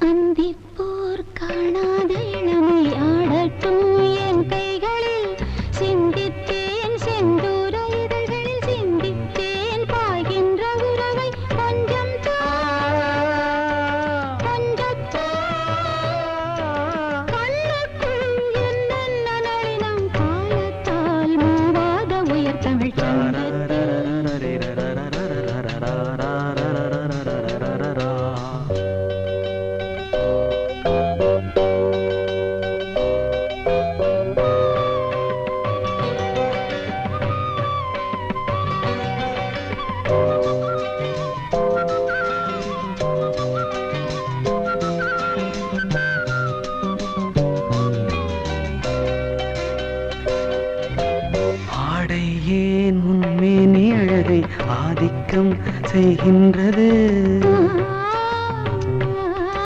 சிந்திப்போர் காணாத இளமை ஆடட்டும் என் கைகளில். சிந்தித்தேன் செந்தூர இதழ்களில் சிந்தித்தேன் பாய்கின்ற உறவை. கொஞ்சம் கண்ணுக்குள் என்னென்ன நளினம் காலத்தால் மூவாத உயர் தமிழ் ஏன் உன்மேனி அழகை ஆதிக்கம் செய்கின்றது.